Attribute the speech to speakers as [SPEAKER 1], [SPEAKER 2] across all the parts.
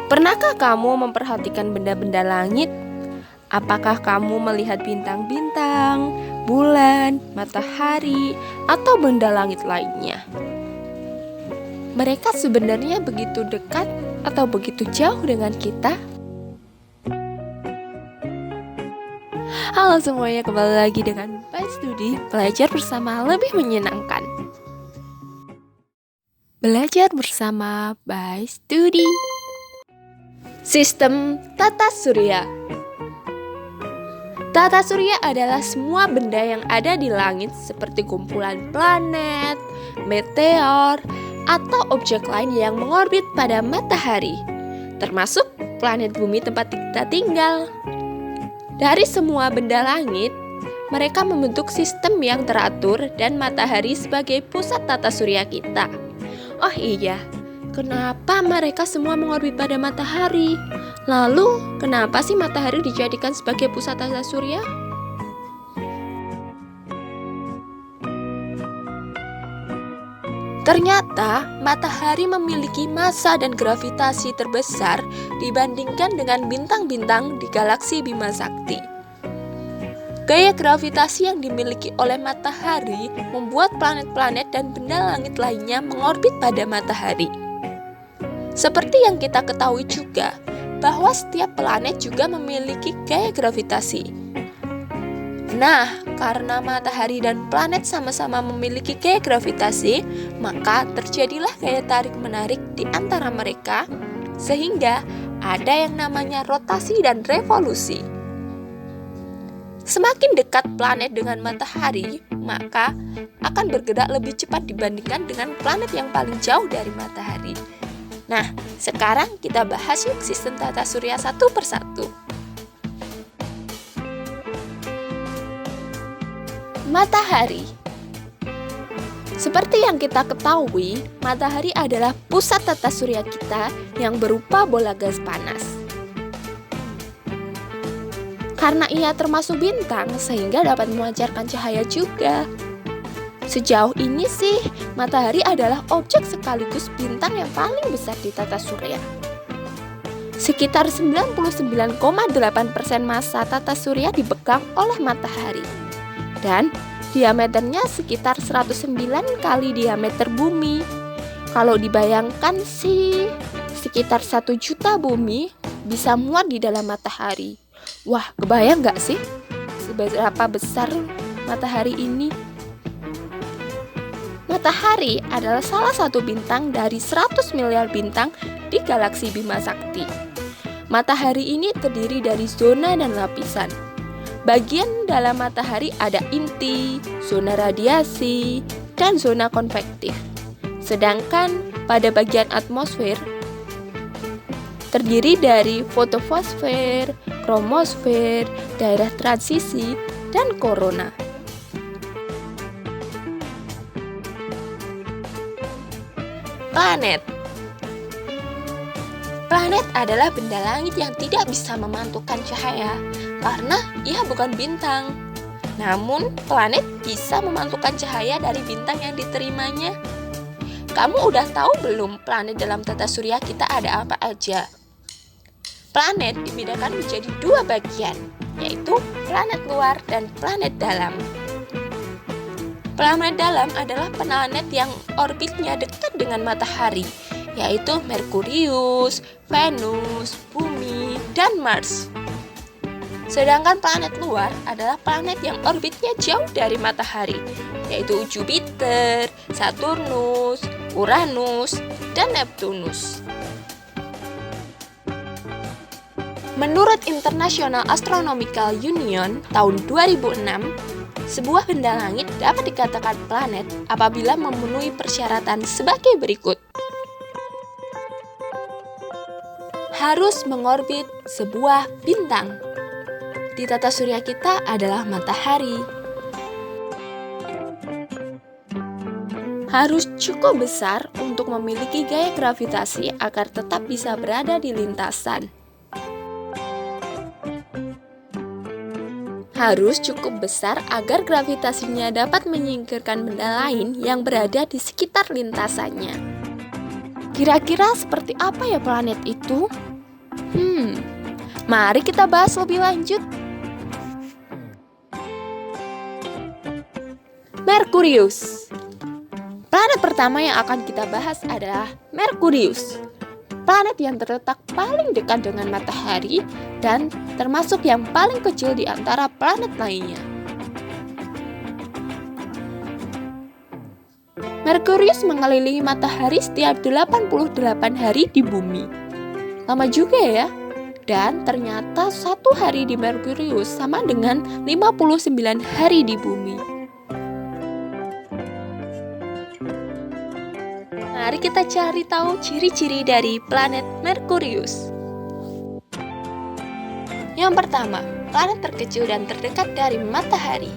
[SPEAKER 1] Pernahkah kamu memperhatikan benda-benda langit? Apakah kamu melihat bintang-bintang, bulan, matahari, atau benda langit lainnya? Mereka sebenarnya begitu dekat atau begitu jauh dengan kita? Halo semuanya, kembali lagi dengan By Studi, belajar bersama lebih menyenangkan. Belajar bersama By Studi. Sistem tata surya. Tata surya adalah semua benda yang ada di langit seperti kumpulan planet, meteor, atau objek lain yang mengorbit pada matahari, termasuk planet bumi tempat kita tinggal. Dari semua benda langit, mereka membentuk sistem yang teratur dan matahari sebagai pusat tata surya kita. Oh iya, kenapa mereka semua mengorbit pada matahari? Lalu, kenapa sih matahari dijadikan sebagai pusat tata surya? Ternyata, matahari memiliki massa dan gravitasi terbesar dibandingkan dengan bintang-bintang di galaksi Bima Sakti. Gaya gravitasi yang dimiliki oleh matahari membuat planet-planet dan benda langit lainnya mengorbit pada matahari. Seperti yang kita ketahui juga, bahwa setiap planet juga memiliki gaya gravitasi. Nah, karena matahari dan planet sama-sama memiliki gaya gravitasi, maka terjadilah gaya tarik-menarik di antara mereka, sehingga ada yang namanya rotasi dan revolusi. Semakin dekat planet dengan matahari, maka akan bergerak lebih cepat dibandingkan dengan planet yang paling jauh dari matahari. Nah, sekarang kita bahas yuk sistem tata surya satu persatu. Matahari. Seperti yang kita ketahui, matahari adalah pusat tata surya kita yang berupa bola gas panas. Karena ia termasuk bintang, sehingga dapat memancarkan cahaya juga. Sejauh ini sih, matahari adalah objek sekaligus bintang yang paling besar di tata surya. Sekitar 99,8% massa tata surya dipegang oleh matahari. Dan diameternya sekitar 109 kali diameter bumi. Kalau dibayangkan sih, sekitar 1 juta bumi bisa muat di dalam matahari. Wah, kebayang gak sih seberapa besar matahari ini? Matahari adalah salah satu bintang dari 100 miliar bintang di galaksi Bima Sakti. Matahari ini terdiri dari zona dan lapisan. Bagian dalam matahari ada inti, zona radiasi, dan zona konvektif. Sedangkan pada bagian atmosfer terdiri dari fotosfer, kromosfer, daerah transisi, dan korona. Planet. Planet adalah benda langit yang tidak bisa memantulkan cahaya karena ia bukan bintang. Namun, planet bisa memantulkan cahaya dari bintang yang diterimanya. Kamu udah tahu belum planet dalam tata surya kita ada apa aja? Planet dibedakan menjadi 2 bagian, yaitu planet luar dan planet dalam. Planet dalam adalah planet yang orbitnya dekat dengan matahari, yaitu Merkurius, Venus, Bumi, dan Mars. Sedangkan planet luar adalah planet yang orbitnya jauh dari matahari, yaitu Jupiter, Saturnus, Uranus, dan Neptunus. Menurut International Astronomical Union tahun 2006, sebuah benda langit dapat dikatakan planet apabila memenuhi persyaratan sebagai berikut. Harus mengorbit sebuah bintang. Di tata surya kita adalah matahari. Harus cukup besar untuk memiliki gaya gravitasi agar tetap bisa berada di lintasan. Harus cukup besar agar gravitasinya dapat menyingkirkan benda lain yang berada di sekitar lintasannya. Kira-kira seperti apa ya planet itu? Mari kita bahas lebih lanjut. Merkurius. Planet pertama yang akan kita bahas adalah Merkurius. Planet yang terletak paling dekat dengan matahari dan termasuk yang paling kecil di antara planet lainnya. Merkurius mengelilingi matahari setiap 88 hari di bumi. Lama juga ya. Dan ternyata satu hari di Merkurius sama dengan 59 hari di bumi. Mari kita cari tahu ciri-ciri dari planet Merkurius. Yang pertama, planet terkecil dan terdekat dari matahari.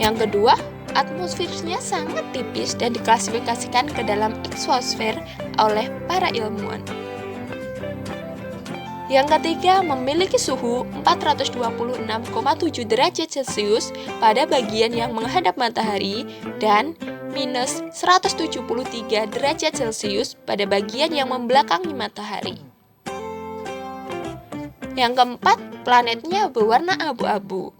[SPEAKER 1] Yang kedua, atmosfernya sangat tipis dan diklasifikasikan ke dalam eksosfer oleh para ilmuwan. Yang ketiga, memiliki suhu 426,7 derajat Celcius pada bagian yang menghadap matahari dan minus 173 derajat Celcius pada bagian yang membelakangi matahari. Yang keempat, planetnya berwarna abu-abu.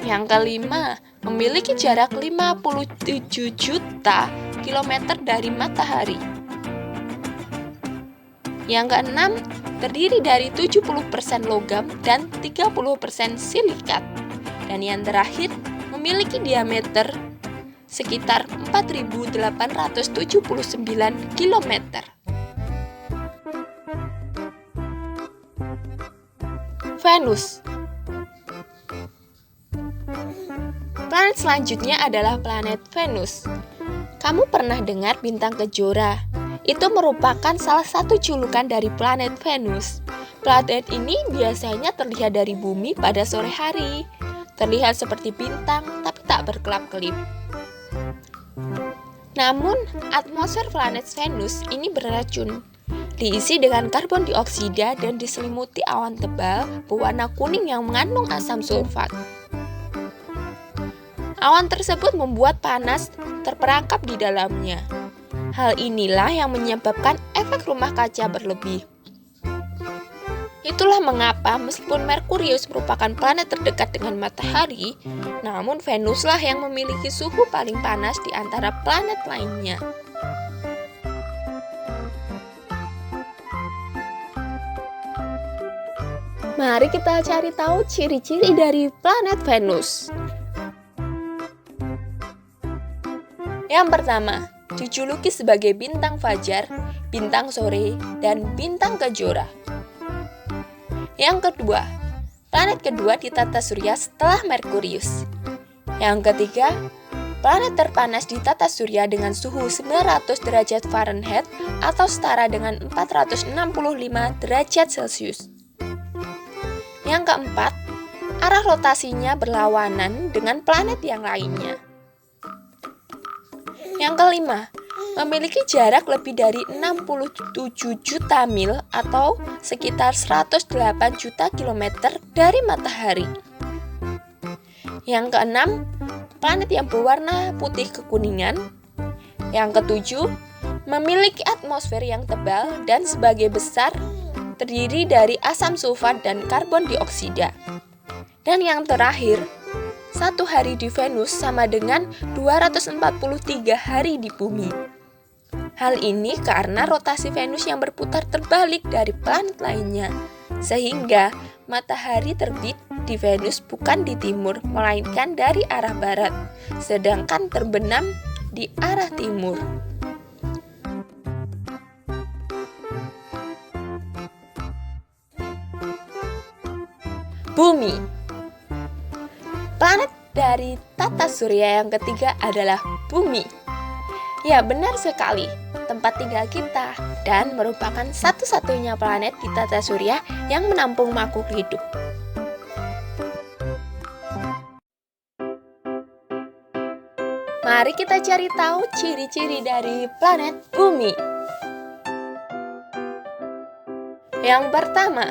[SPEAKER 1] Yang kelima, memiliki jarak 57 juta kilometer dari matahari. Yang keenam, terdiri dari 70% logam dan 30% silikat. Dan yang terakhir, memiliki diameter sekitar 4.879 km. Venus. Planet selanjutnya adalah planet Venus. Kamu pernah dengar bintang kejora? Itu merupakan salah satu julukan dari planet Venus. Planet ini biasanya terlihat dari bumi pada sore hari. Terlihat seperti bintang, tapi tak berkelap-kelip. Namun, atmosfer planet Venus ini beracun. Diisi dengan karbon dioksida dan diselimuti awan tebal berwarna kuning yang mengandung asam sulfat. Awan tersebut membuat panas terperangkap di dalamnya. Hal inilah yang menyebabkan efek rumah kaca berlebih. Itulah mengapa meskipun Merkurius merupakan planet terdekat dengan matahari, namun Venuslah yang memiliki suhu paling panas di antara planet lainnya. Mari kita cari tahu ciri-ciri dari planet Venus. Yang pertama, dijuluki sebagai bintang fajar, bintang sore, dan bintang kejora. Yang kedua, planet kedua di tata surya setelah Merkurius. Yang ketiga, planet terpanas di tata surya dengan suhu 900 derajat Fahrenheit atau setara dengan 465 derajat Celcius. Yang keempat, arah rotasinya berlawanan dengan planet yang lainnya. Yang kelima, memiliki jarak lebih dari 67 juta mil atau sekitar 108 juta kilometer dari matahari. Yang keenam, planet yang berwarna putih kekuningan. Yang ketujuh, memiliki atmosfer yang tebal dan sebagai besar terdiri dari asam sulfat dan karbon dioksida. Dan yang terakhir, satu hari di Venus sama dengan 243 hari di bumi. Hal ini karena rotasi Venus yang berputar terbalik dari planet lainnya, sehingga matahari terbit di Venus bukan di timur, melainkan dari arah barat, sedangkan terbenam di arah timur. Bumi. Planet dari tata surya yang ketiga adalah Bumi. Ya, benar sekali, tempat tinggal kita dan merupakan satu-satunya planet di tata surya yang menampung makhluk hidup. Mari kita cari tahu ciri-ciri dari planet Bumi. Yang pertama,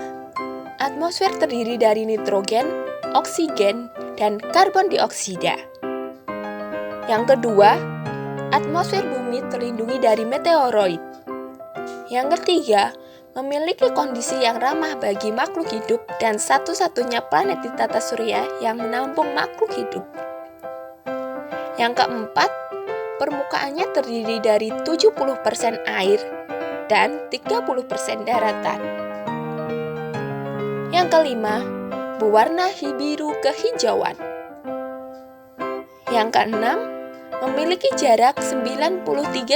[SPEAKER 1] atmosfer terdiri dari nitrogen, oksigen, dan karbon dioksida. Yang kedua, atmosfer bumi terlindungi dari meteoroid. Yang ketiga, memiliki kondisi yang ramah bagi makhluk hidup dan satu-satunya planet di tata surya yang menampung makhluk hidup. Yang keempat, permukaannya terdiri dari 70% air dan 30% daratan. Yang kelima, berwarna biru kehijauan. Yang keenam, memiliki jarak 93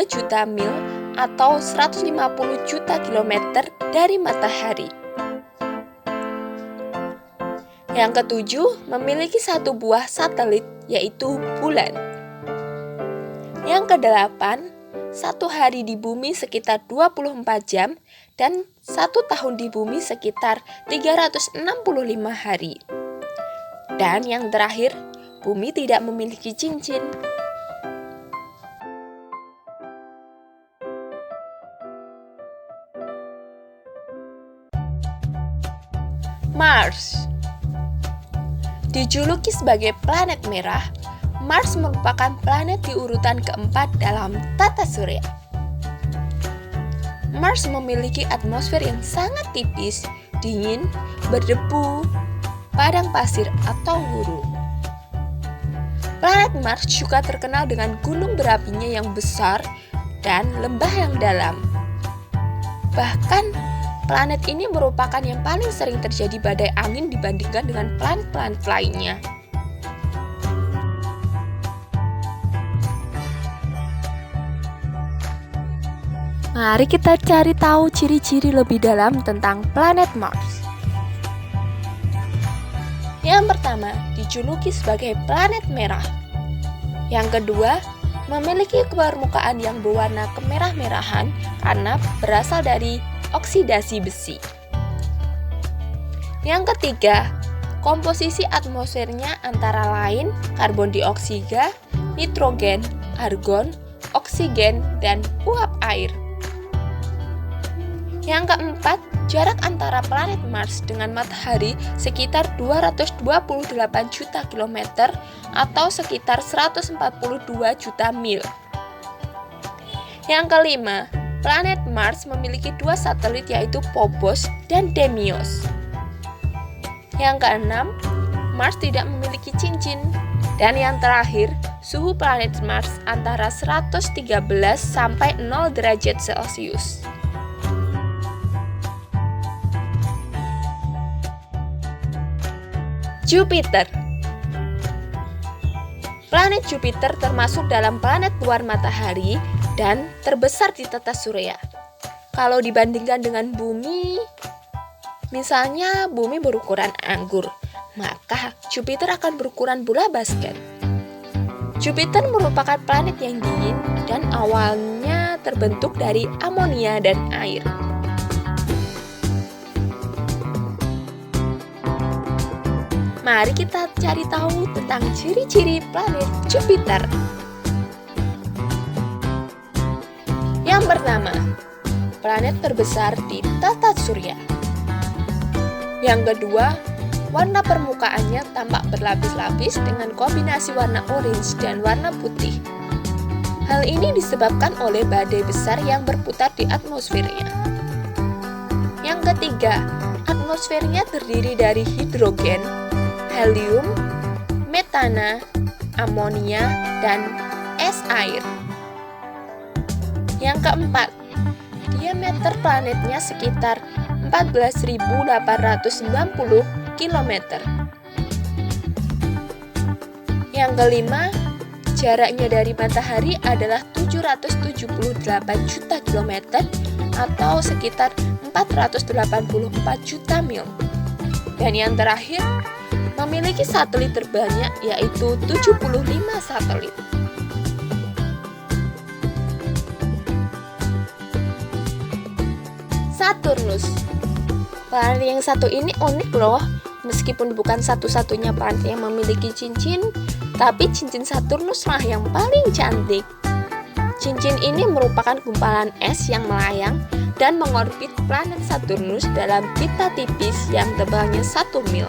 [SPEAKER 1] juta mil atau 150 juta kilometer dari matahari. Yang ketujuh, memiliki satu buah satelit, yaitu bulan. Yang kedelapan, satu hari di bumi sekitar 24 jam dan satu tahun di bumi sekitar 365 hari. Dan yang terakhir, bumi tidak memiliki cincin. Mars. Dijuluki sebagai planet merah, Mars merupakan planet di urutan keempat dalam tata surya. Mars memiliki atmosfer yang sangat tipis, dingin, berdebu, padang pasir atau gurun. Planet Mars juga terkenal dengan gunung berapinya yang besar dan lembah yang dalam. Bahkan, planet ini merupakan yang paling sering terjadi badai angin dibandingkan dengan planet-planet lainnya. Mari kita cari tahu ciri-ciri lebih dalam tentang planet Mars. Yang pertama, dijuluki sebagai planet merah. Yang kedua, memiliki permukaan yang berwarna kemerah-merahan karena berasal dari oksidasi besi. Yang ketiga, komposisi atmosfernya antara lain karbon dioksida, nitrogen, argon, oksigen, dan uap air. Yang keempat, jarak antara planet Mars dengan matahari sekitar 228 juta kilometer atau sekitar 142 juta mil. Yang kelima, planet Mars memiliki dua satelit yaitu Phobos dan Deimos. Yang keenam, Mars tidak memiliki cincin. Dan yang terakhir, suhu planet Mars antara 113 sampai 0 derajat Celcius. Jupiter. Planet Jupiter termasuk dalam planet luar matahari dan terbesar di tata surya. Kalau dibandingkan dengan bumi, misalnya bumi berukuran anggur, maka Jupiter akan berukuran bola basket. Jupiter merupakan planet yang dingin dan awalnya terbentuk dari amonia dan air. Mari kita cari tahu tentang ciri-ciri planet Jupiter. Yang pertama, planet terbesar di tata surya. Yang kedua, warna permukaannya tampak berlapis-lapis dengan kombinasi warna orange dan warna putih. Hal ini disebabkan oleh badai besar yang berputar di atmosfernya. Yang ketiga, atmosfernya terdiri dari hidrogen, helium, metana, amonia, dan es air. Yang keempat, diameter planetnya sekitar 14.890 km. Yang kelima, jaraknya dari matahari adalah 778 juta kilometer atau sekitar 484 juta mil. Dan yang terakhir, memiliki satelit terbanyak yaitu 75 satelit. Saturnus. Planet yang satu ini unik loh. Meskipun bukan satu-satunya planet yang memiliki cincin, tapi cincin Saturnus lah yang paling cantik. Cincin ini merupakan gumpalan es yang melayang dan mengorbit planet Saturnus dalam pita tipis yang tebalnya 1 mil.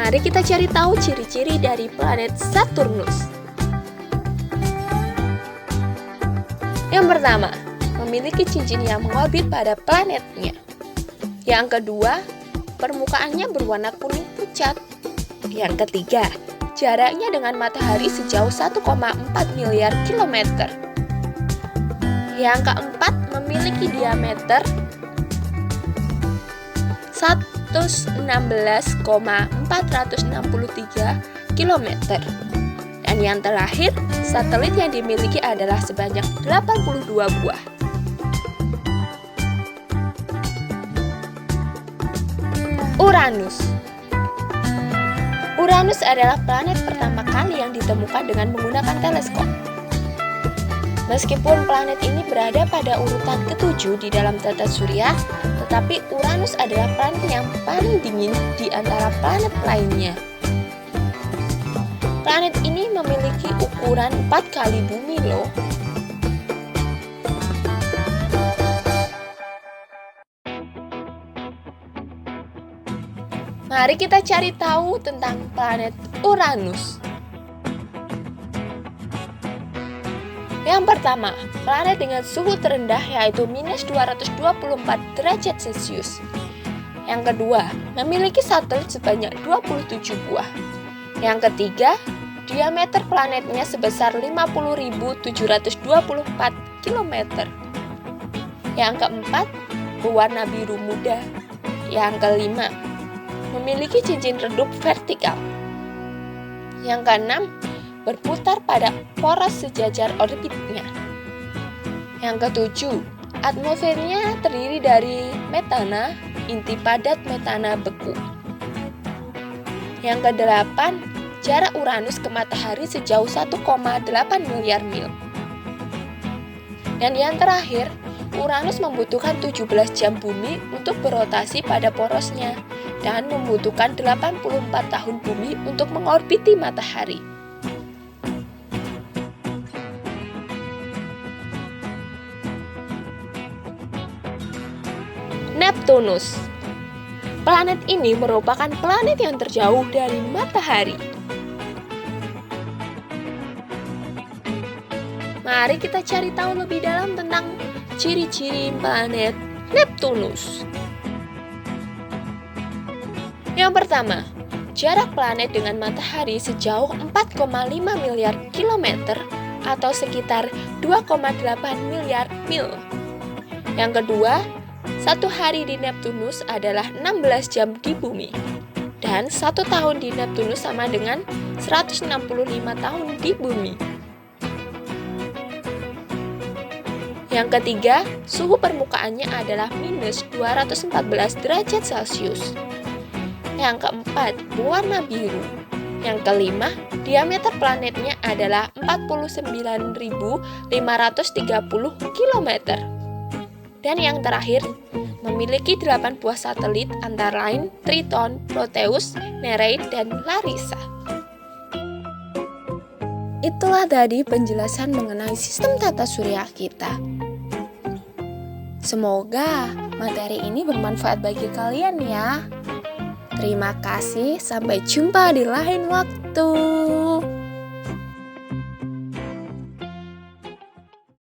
[SPEAKER 1] Mari kita cari tahu ciri-ciri dari planet Saturnus. Yang pertama, memiliki cincin yang mengorbit pada planetnya. Yang kedua, permukaannya berwarna kuning pucat. Yang ketiga, jaraknya dengan matahari sejauh 1,4 miliar kilometer. Yang keempat, memiliki diameter 116,463 km. Dan yang terakhir, satelit yang dimiliki adalah sebanyak 82 buah. Uranus. Uranus adalah planet pertama kali yang ditemukan dengan menggunakan teleskop. Meskipun planet ini berada pada urutan ke-7 di dalam tata surya, tetapi Uranus adalah planet yang paling dingin di antara planet lainnya. Planet ini memiliki ukuran 4 kali bumi loh. Mari kita cari tahu tentang planet Uranus. Yang pertama, planet dengan suhu terendah yaitu minus 224 derajat Celcius. Yang kedua, memiliki satelit sebanyak 27 buah. Yang ketiga, diameter planetnya sebesar 50.724 km. Yang keempat, berwarna biru muda. Yang kelima, memiliki cincin redup vertikal. Yang keenam, berputar pada poros sejajar orbitnya. Yang ketujuh, atmosfernya terdiri dari metana, inti padat metana beku. Yang kedelapan, jarak Uranus ke matahari sejauh 1,8 miliar mil. Dan yang terakhir, Uranus membutuhkan 17 jam bumi untuk berotasi pada porosnya dan membutuhkan 84 tahun bumi untuk mengorbiti matahari. Neptunus. Planet ini merupakan planet yang terjauh dari matahari. Mari kita cari tahu lebih dalam tentang ciri-ciri planet Neptunus. Yang pertama, jarak planet dengan matahari sejauh 4,5 miliar kilometer atau sekitar 2,8 miliar mil. Yang kedua, satu hari di Neptunus adalah 16 jam di bumi. Dan 1 tahun di Neptunus sama dengan 165 tahun di bumi. Yang ketiga, suhu permukaannya adalah minus 214 derajat Celcius. Yang keempat, berwarna biru. Yang kelima, diameter planetnya adalah 49.530 km. Dan yang terakhir, memiliki 8 buah satelit antara lain Triton, Proteus, Nereid, dan Larissa. Itulah tadi penjelasan mengenai sistem tata surya kita. Semoga materi ini bermanfaat bagi kalian ya. Terima kasih, sampai jumpa di lain waktu.